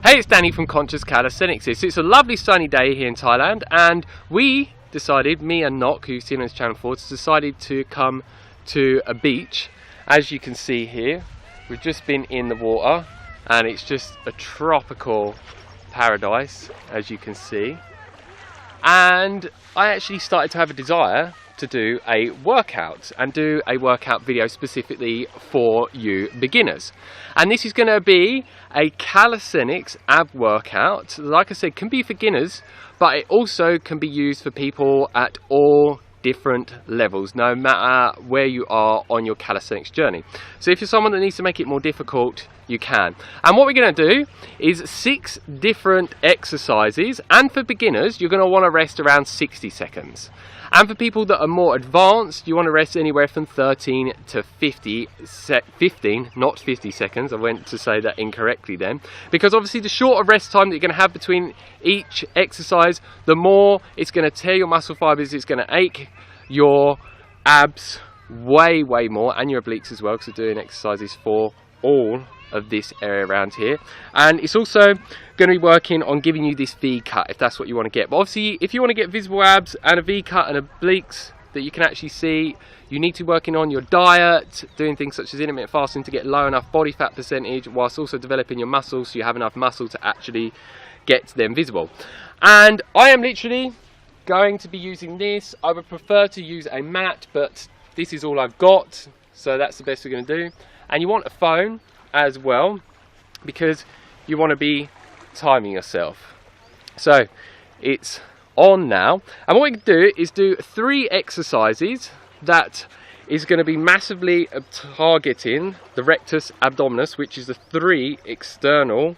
Hey, it's Danny from Conscious Calisthenics here. So it's a lovely sunny day here in Thailand, and we decided, me and Nock, who you've seen on this channel before, decided to come to a beach. As you can see here, we've just been in the water and it's just a tropical paradise, as you can see. And I actually started to have a desire to do a workout and do a workout video specifically for you beginners, and this is going to be a calisthenics ab workout. Like I said, can be for beginners, but it also can be used for people at all different levels, no matter where you are on your calisthenics journey. So if you're someone that needs to make it more difficult, you can. And what we're going to do is 6 different exercises, and for beginners you're going to want to rest around 60 seconds. And for people that are more advanced, you want to rest anywhere from 13 to 15, not 50 seconds. I went to say that incorrectly then. Because obviously the shorter rest time that you're going to have between each exercise, the more it's going to tear your muscle fibers, it's going to ache your abs way more, and your obliques as well, because we're doing exercises for all of this area around here. And it's also going to be working on giving you this V cut if that's what you want to get. But obviously if you want to get visible abs and a V cut and obliques that you can actually see, you need to be working on your diet, doing things such as intermittent fasting to get low enough body fat percentage, whilst also developing your muscles so you have enough muscle to actually get them visible. And I am literally going to be using this. I would prefer to use a mat, but this is all I've got, so that's the best we're going to do. And you want a phone as well, because you want to be timing yourself. So it's on now, and what we can do is do 3 exercises that is going to be massively targeting the rectus abdominis, which is the 3 external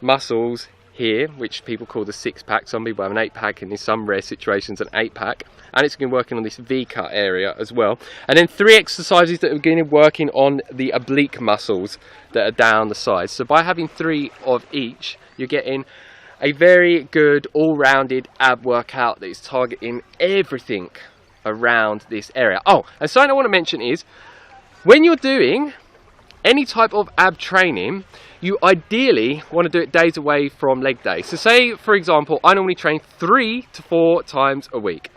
muscles here, which people call the 6-pack. Some people have an 8-pack, and in some rare situations an 8-pack, and it's going to be working on this V-cut area as well. And then 3 exercises that are going to be working on the oblique muscles that are down the sides. So by having 3 of each, you're getting a very good all-rounded ab workout that is targeting everything around this area. Oh, and something I want to mention is, when you're doing any type of ab training, you ideally want to do it days away from leg day. So say, for example, I normally train 3 to 4 times a week.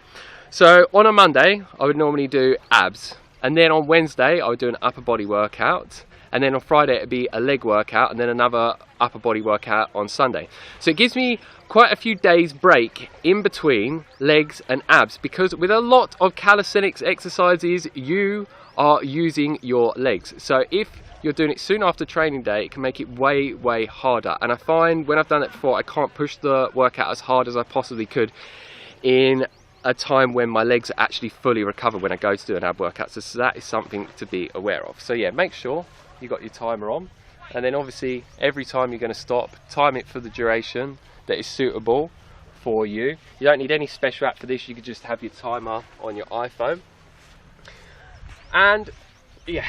So on a Monday, I would normally do abs. And then on Wednesday, I would do an upper body workout. And then on Friday, it would be a leg workout, and then another upper body workout on Sunday. So it gives me quite a few days break in between legs and abs, because with a lot of calisthenics exercises, you are using your legs. So if you're doing it soon after training day, it can make it way harder. And I find when I've done it before, I can't push the workout as hard as I possibly could in a time when my legs are actually fully recovered when I go to do an ab workout. So that is something to be aware of. So yeah, make sure you got your timer on, and then obviously every time you're going to stop, time it for the duration that is suitable for you. You don't need any special app for this, you could just have your timer on your iPhone. And yeah,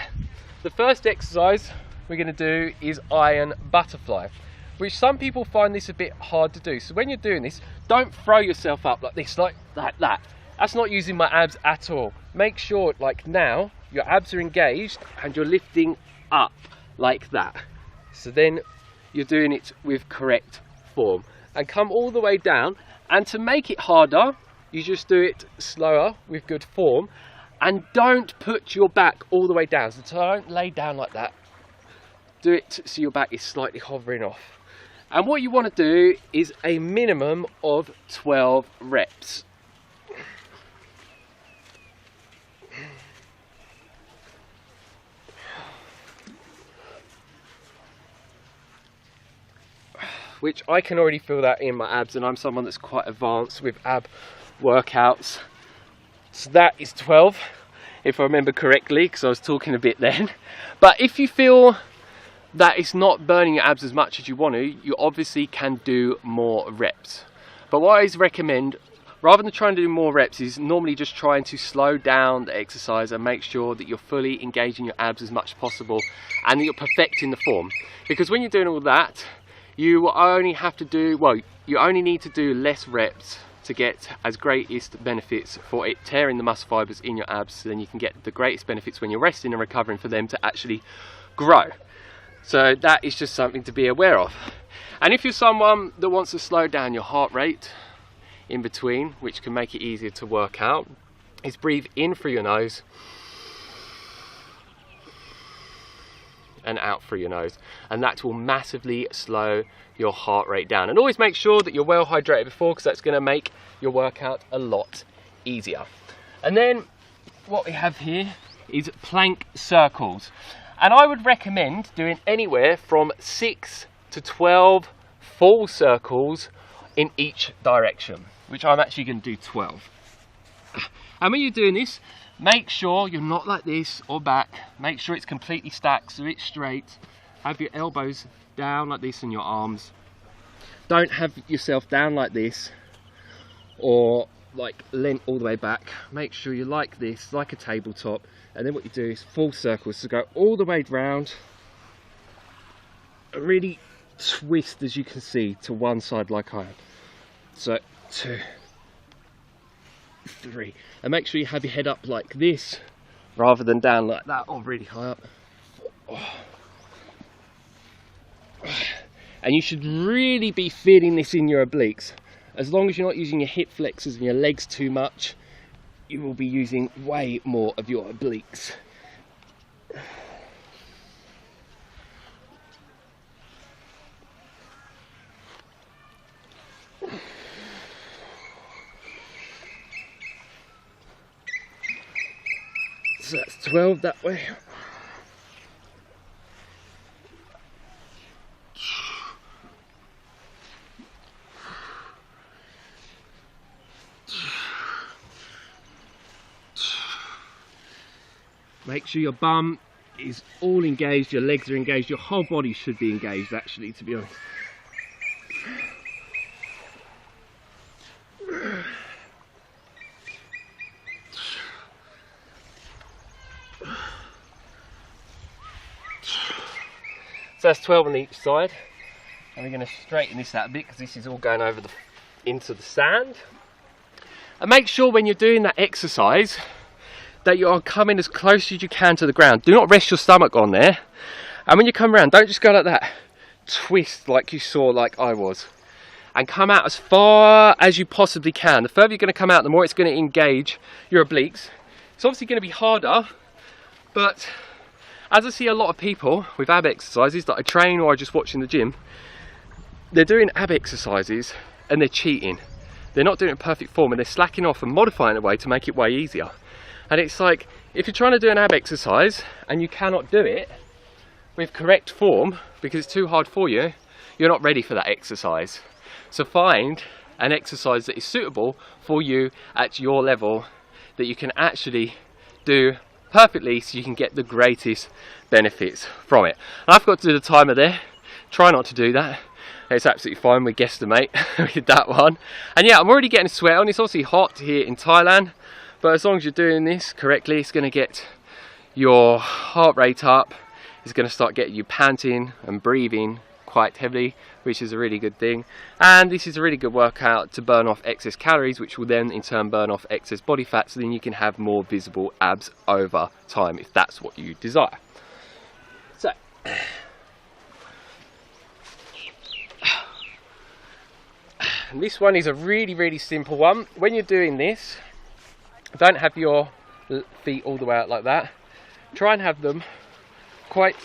the first exercise we're going to do is iron butterfly, which some people find this a bit hard to do. So when you're doing this, don't throw yourself up like this, like that. That's not using my abs at all. Make sure, like now, your abs are engaged and you're lifting up like that. So then you're doing it with correct form. And come all the way down, and to make it harder, you just do it slower with good form. And don't put your back all the way down, so don't lay down like that. Do it so your back is slightly hovering off. And what you want to do is a minimum of 12 reps. Which I can already feel that in my abs, and I'm someone that's quite advanced with ab workouts. So that is 12, if I remember correctly, because I was talking a bit then. But if you feel that it's not burning your abs as much as you want to, you obviously can do more reps. But what I always recommend, rather than trying to do more reps, is normally just trying to slow down the exercise and make sure that you're fully engaging your abs as much as possible, and that you're perfecting the form. Because when you're doing all that, you only have to do, well, you only need to do less reps to get as greatest benefits for it tearing the muscle fibers in your abs, so then you can get the greatest benefits when you're resting and recovering for them to actually grow. So that is just something to be aware of. And if you're someone that wants to slow down your heart rate in between, which can make it easier to work out, is breathe in through your nose and out through your nose, and that will massively slow your heart rate down. And always make sure that you're well hydrated before, because that's going to make your workout a lot easier. And then what we have here is plank circles, and I would recommend doing anywhere from 6 to 12 full circles in each direction, which I'm actually going to do 12. And when you're doing this, make sure you're not like this or back. Make sure it's completely stacked so it's straight. Have your elbows down like this and your arms. Don't have yourself down like this or like leant all the way back. Make sure you're like this, like a tabletop. And then what you do is full circles. So go all the way round. Really twist, as you can see, to one side like I am. So 2, 3, and make sure you have your head up like this rather than down like that or really high up. And you should really be feeling this in your obliques. As long as you're not using your hip flexors and your legs too much, you will be using way more of your obliques. So that's 12 that way. Make sure your bum is all engaged, your legs are engaged, your whole body should be engaged actually, to be honest. So that's 12 on each side, and we're going to straighten this out a bit because this is all going over into the sand. And make sure when you're doing that exercise that you are coming as close as you can to the ground. Do not rest your stomach on there. And when you come around, don't just go like that. Twist like you saw, like I was. And come out as far as you possibly can. The further you're going to come out, the more it's going to engage your obliques. It's obviously going to be harder, but as I see a lot of people with ab exercises that I train or I just watch in the gym, they're doing ab exercises and they're cheating. They're not doing it in perfect form and they're slacking off and modifying it away to make it way easier. And it's like, if you're trying to do an ab exercise and you cannot do it with correct form because it's too hard for you, you're not ready for that exercise. So find an exercise that is suitable for you at your level that you can actually do perfectly so you can get the greatest benefits from it. And I've got to do the timer there. Try not to do that. It's absolutely fine, we guesstimate with that one. And yeah, I'm already getting sweat on. It's obviously hot here in Thailand, but as long as you're doing this correctly, it's going to get your heart rate up. It's going to start getting you panting and breathing quite heavily, which is a really good thing. And this is a really good workout to burn off excess calories, which will then in turn burn off excess body fat, so then you can have more visible abs over time if that's what you desire. So and this one is a really simple one. When you're doing this, don't have your feet all the way out like that. Try and have them quite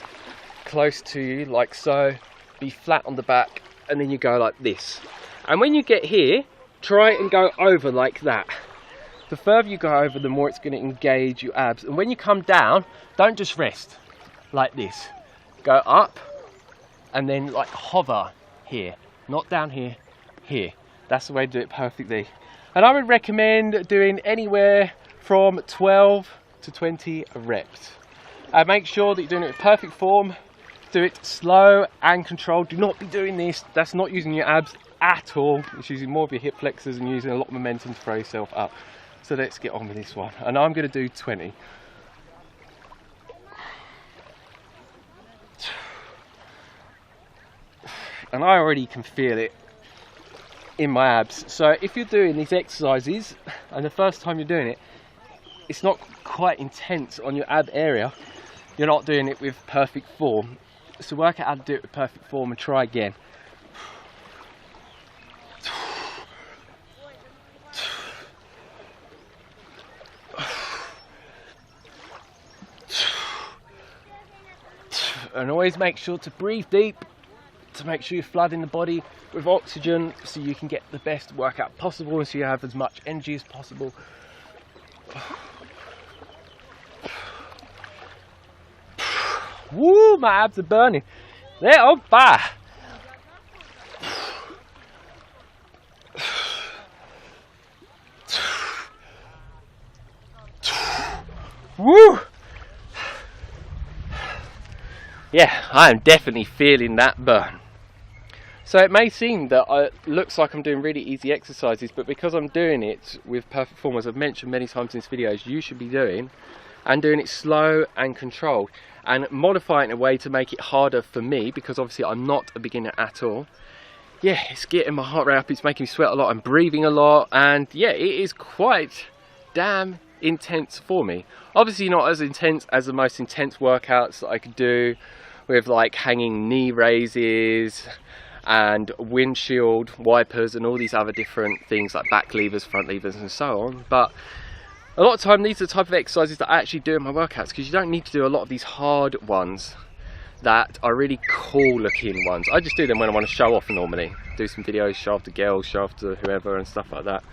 close to you, like so. Be flat on the back, and then you go like this. And when you get here, try and go over like that. The further you go over, the more it's going to engage your abs. And when you come down, don't just rest like this. Go up and then like hover here, not down here, here. That's the way to do it perfectly. And I would recommend doing anywhere from 12 to 20 reps. Make sure that you're doing it with perfect form. Do it slow and controlled. Do not be doing this. That's not using your abs at all. It's using more of your hip flexors and using a lot of momentum to throw yourself up. So let's get on with this one. And I'm going to do 20. And I already can feel it in my abs. So if you're doing these exercises and the first time you're doing it, it's not quite intense on your ab area, you're not doing it with perfect form. So work out how to do it with perfect form and try again. And always make sure to breathe deep, to make sure you're flooding the body with oxygen so you can get the best workout possible and so you have as much energy as possible. Woo, my abs are burning. They're on fire. Woo! Yeah, I am definitely feeling that burn. So it may seem that it looks like I'm doing really easy exercises, but because I'm doing it with perfect form, as I've mentioned many times in this video, you should be doing, and doing it slow and controlled, and modifying it in a way to make it harder for me, because obviously I'm not a beginner at all. Yeah, it's getting my heart rate up, it's making me sweat a lot, I'm breathing a lot, and yeah, it is quite damn intense for me. Obviously not as intense as the most intense workouts that I could do with like hanging knee raises and windshield wipers and all these other different things like back levers, front levers and so on, but a lot of time these are the type of exercises that I actually do in my workouts, because you don't need to do a lot of these hard ones that are really cool looking ones. I just do them when I want to show off normally, do some videos, show off to girls, show off to whoever and stuff like that.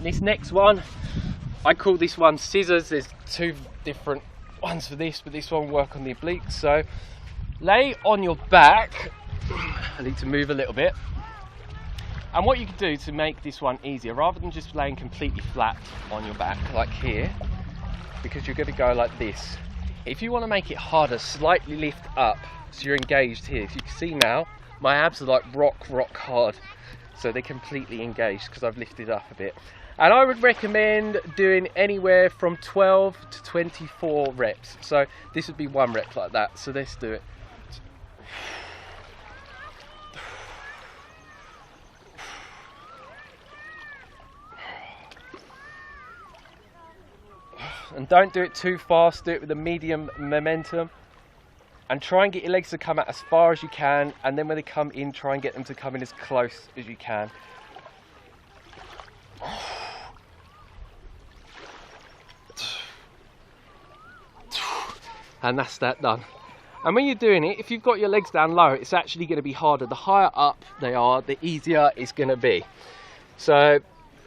This next one, I call this one scissors. There's two different ones for this, but this one will work on the obliques. So lay on your back. I need to move a little bit. And what you can do to make this one easier, rather than just laying completely flat on your back like here, because you're going to go like this, if you want to make it harder, slightly lift up so you're engaged here. So you can see now my abs are like rock hard, so they're completely engaged because I've lifted up a bit. And I would recommend doing anywhere from 12 to 24 reps. So this would be one rep like that. So let's do it. And don't do it too fast, do it with a medium momentum. And try and get your legs to come out as far as you can. And then when they come in, try and get them to come in as close as you can. And that's that done. And when you're doing it, if you've got your legs down low, it's actually going to be harder. The higher up they are, the easier it's going to be. So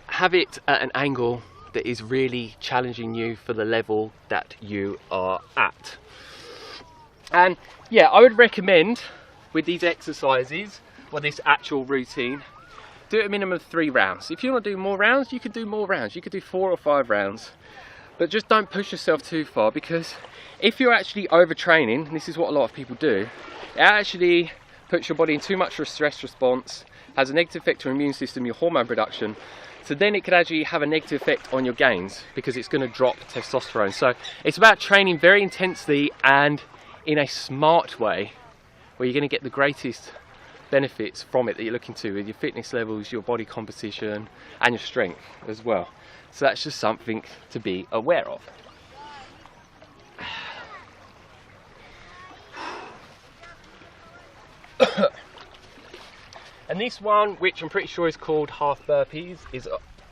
have it at an angle that is really challenging you for the level that you are at. And yeah, I would recommend with these exercises, or this actual routine, do a minimum of 3 rounds. If you want to do more rounds, you can do more rounds. You could do 4 or 5 rounds. But just don't push yourself too far, because if you're actually overtraining, and this is what a lot of people do, it actually puts your body in too much of a stress response, has a negative effect on your immune system, your hormone production. So then it could actually have a negative effect on your gains, because it's going to drop testosterone. So it's about training very intensely and in a smart way, where you're going to get the greatest benefits from it that you're looking to, with your fitness levels, your body composition and your strength as well. So that's just something to be aware of. And this one, which I'm pretty sure is called half burpees, is,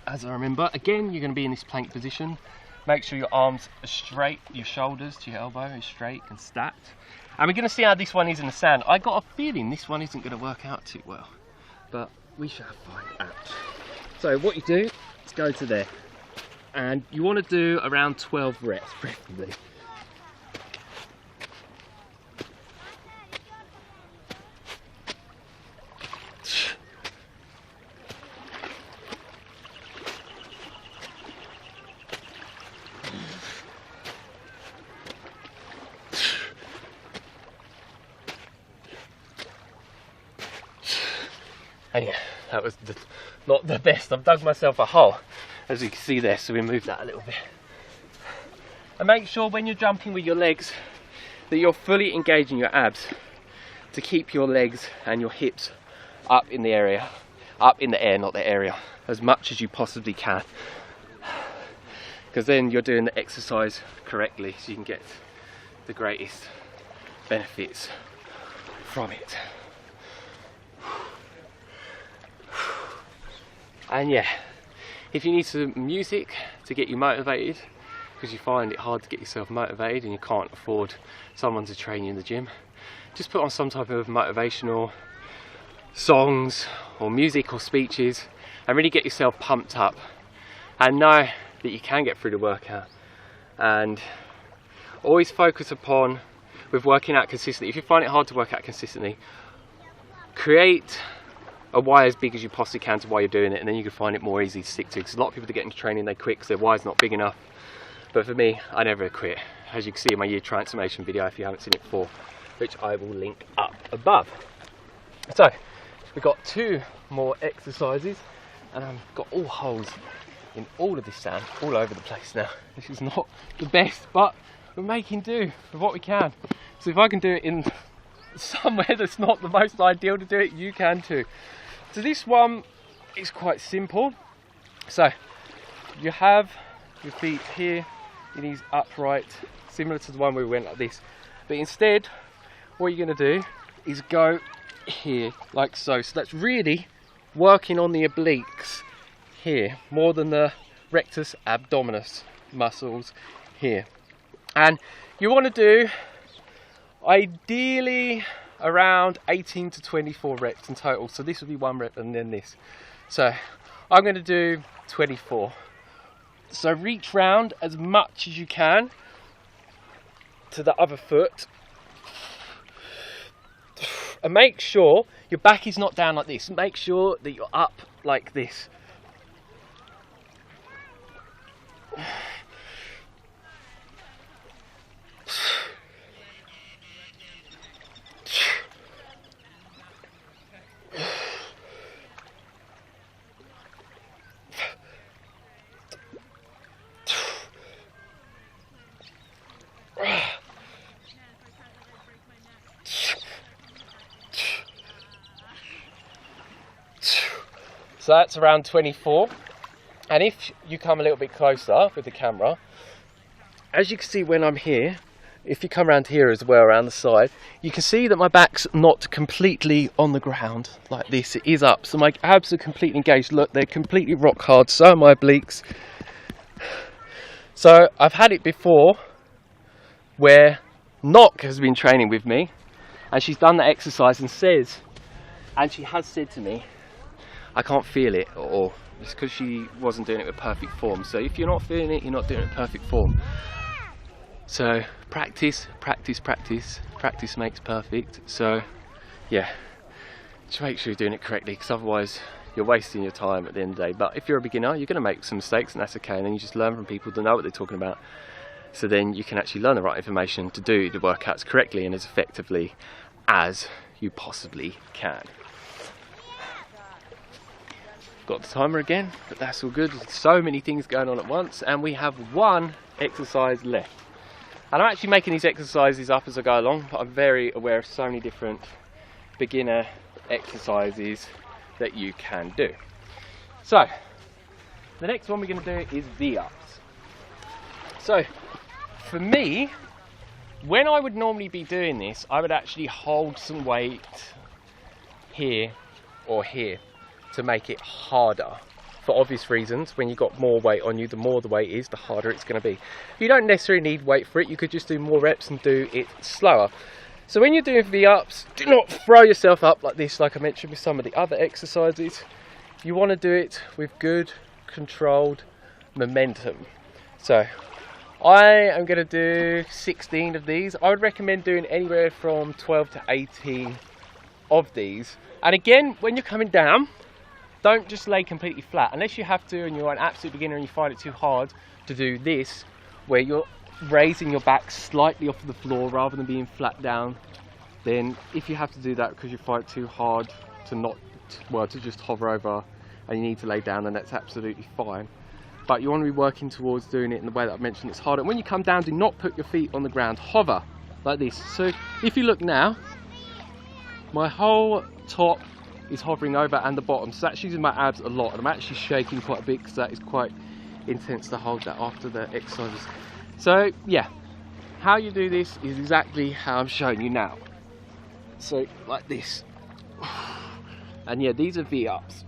as I remember, again, you're going to be in this plank position. Make sure your arms are straight, your shoulders to your elbow is straight and stacked. And we're going to see how this one is in the sand. I got a feeling this one isn't going to work out too well, but we shall find out. So what you do is go to there, and you want to do around 12 reps, preferably. And yeah, that was not the best. I've dug myself a hole, as you can see there, so we move that a little bit. And make sure when you're jumping with your legs that you're fully engaging your abs to keep your legs and your hips up in the area, up in the air, not the area, as much as you possibly can. Because then you're doing the exercise correctly, so you can get the greatest benefits from it. And yeah, if you need some music to get you motivated, because you find it hard to get yourself motivated and you can't afford someone to train you in the gym, just put on some type of motivational songs or music or speeches and really get yourself pumped up, and know that you can get through the workout. And always focus upon, with working out consistently, if you find it hard to work out consistently, create a why as big as you possibly can to why you're doing it, and then you can find it more easy to stick to, because a lot of people that get into training, they quit because their why is not big enough. But for me, I never quit, as you can see in my year transformation video if you haven't seen it before, which I will link up above. So we've got 2 more exercises, and I've got all holes in all of this sand all over the place now. This is not the best, but we're making do with what we can. So if I can do it in somewhere that's not the most ideal to do it, you can too. So this one is quite simple. So you have your feet here, your knees upright, similar to the one where we went like this, but instead what you're going to do is go here like so. So that's really working on the obliques here more than the rectus abdominis muscles here. And you want to do ideally around 18 to 24 reps in total. So this will be 1 rep and then this. So I'm going to do 24. So reach round as much as you can to the other foot, and make sure your back is not down like this. Make sure that you're up like this. So that's around 24, and if you come a little bit closer with the camera, as you can see when I'm here, if you come around here as well, around the side, you can see that my back's not completely on the ground like this, it is up, so my abs are completely engaged. Look, they're completely rock hard, so are my obliques. So I've had it before where Nock has been training with me, and she's done the exercise and she has said to me, I can't feel it, or it's because she wasn't doing it with perfect form. So if you're not feeling it, you're not doing it in perfect form. So practice, practice, practice. Practice makes perfect. So yeah, just make sure you're doing it correctly, because otherwise you're wasting your time at the end of the day. But if you're a beginner, you're going to make some mistakes, and that's okay. And then you just learn from people that know what they're talking about. So then you can actually learn the right information to do the workouts correctly and as effectively as you possibly can. Got the timer again, but that's all good. There's so many things going on at once, and we have 1 exercise left. And I'm actually making these exercises up as I go along, but I'm very aware of so many different beginner exercises that you can do. So the next one we're going to do is V-ups. So for me, when I would normally be doing this, I would actually hold some weight here or here to make it harder, for obvious reasons. When you've got more weight on you, the more the weight is, the harder it's going to be. You don't necessarily need weight for it, you could just do more reps and do it slower. So when you're doing V-ups, do not throw yourself up like this, like I mentioned with some of the other exercises. You want to do it with good, controlled momentum. So I am going to do 16 of these. I would recommend doing anywhere from 12 to 18 of these. And again, when you're coming down, don't just lay completely flat, unless you have to and you're an absolute beginner and you find it too hard to do this, where you're raising your back slightly off the floor rather than being flat down. Then if you have to do that because you find it too hard to just hover over and you need to lay down, then that's absolutely fine. But you want to be working towards doing it in the way that I've mentioned. It's harder. When you come down, do not put your feet on the ground, hover like this. So if you look now, my whole top is hovering over and the bottom, so that's using my abs a lot, and I'm actually shaking quite a bit because that is quite intense to hold that after the exercises. So yeah, how you do this is exactly how I'm showing you now. So like this, and yeah, these are V-ups.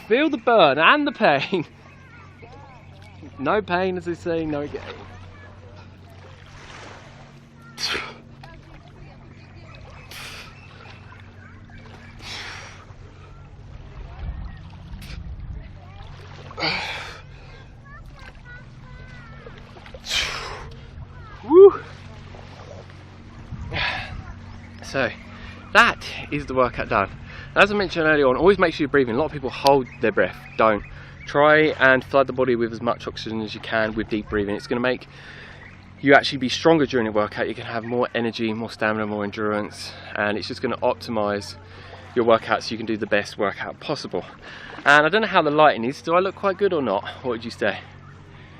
Feel the burn and the pain. No pain, as they say, no gain. Woo. So that is the workout done. As I mentioned earlier on, always make sure you're breathing. A lot of people hold their breath. Don't. Try and flood the body with as much oxygen as you can with deep breathing. It's going to make you actually be stronger during the workout. You can have more energy, more stamina, more endurance, and it's just going to optimize your workout so you can do the best workout possible. And I don't know how the lighting is. Do I look quite good or not? What would you say?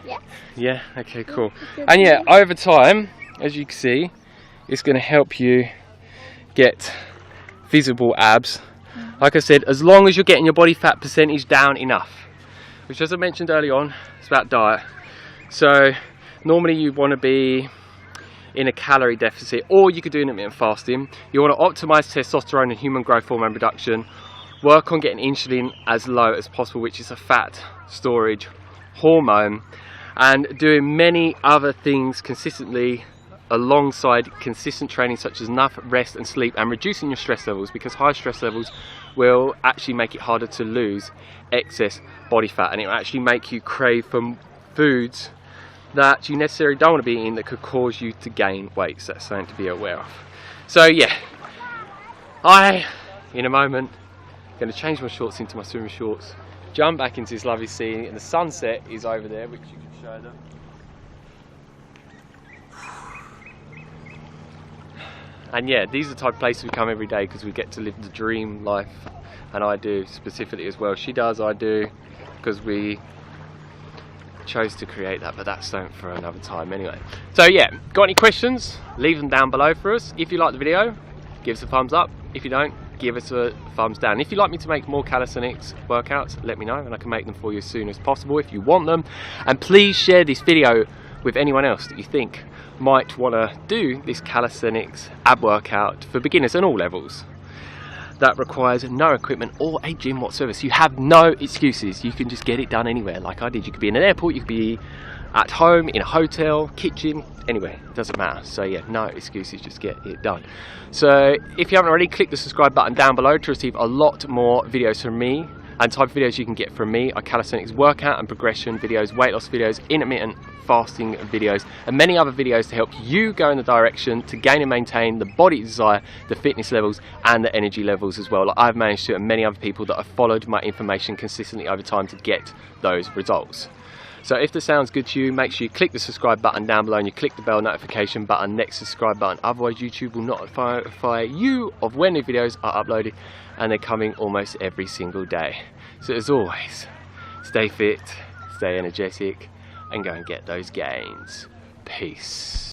Yeah. Yeah? Okay, cool. And yeah, over time, as you can see, it's going to help you get visible abs. Like I said, as long as you're getting your body fat percentage down enough, which, as I mentioned early on, it's about diet. So normally you want to be in a calorie deficit, or you could do intermittent fasting. You want to optimize testosterone and human growth hormone production, work on getting insulin as low as possible, which is a fat storage hormone, and doing many other things consistently alongside consistent training, such as enough rest and sleep, and reducing your stress levels, because high stress levels will actually make it harder to lose excess body fat, and it will actually make you crave for foods that you necessarily don't want to be eating that could cause you to gain weight. So that's something to be aware of. So yeah, in a moment going to change my shorts into my swimming shorts, jump back into this lovely sea, and the sunset is over there, which you can show them. And yeah, these are the type of places we come every day because we get to live the dream life, and I do specifically as well. She does, I do, because we chose to create that, but that's something for another time anyway. So yeah, got any questions? Leave them down below for us. If you like the video, give us a thumbs up. If you don't, give us a thumbs down. If you'd like me to make more calisthenics workouts, let me know and I can make them for you as soon as possible if you want them. And please share this video with anyone else that you think might want to do this calisthenics ab workout for beginners and all levels that requires no equipment or a gym whatsoever. So you have no excuses. You can just get it done anywhere, like I did. You could be in an airport, you could be at home, in a hotel, kitchen, anywhere, it doesn't matter. So yeah, no excuses, just get it done. So if you haven't already, click the subscribe button down below to receive a lot more videos from me. And type of videos you can get from me are calisthenics workout and progression videos, weight loss videos, intermittent fasting videos, and many other videos to help you go in the direction to gain and maintain the body desire, the fitness levels, and the energy levels as well, like I've managed to, and many other people that have followed my information consistently over time to get those results. So if this sounds good to you, make sure you click the subscribe button down below and you click the bell notification button next to the subscribe button. Otherwise YouTube will notify you of when new videos are uploaded, and they're coming almost every single day. So as always, stay fit, stay energetic, and go and get those gains. Peace.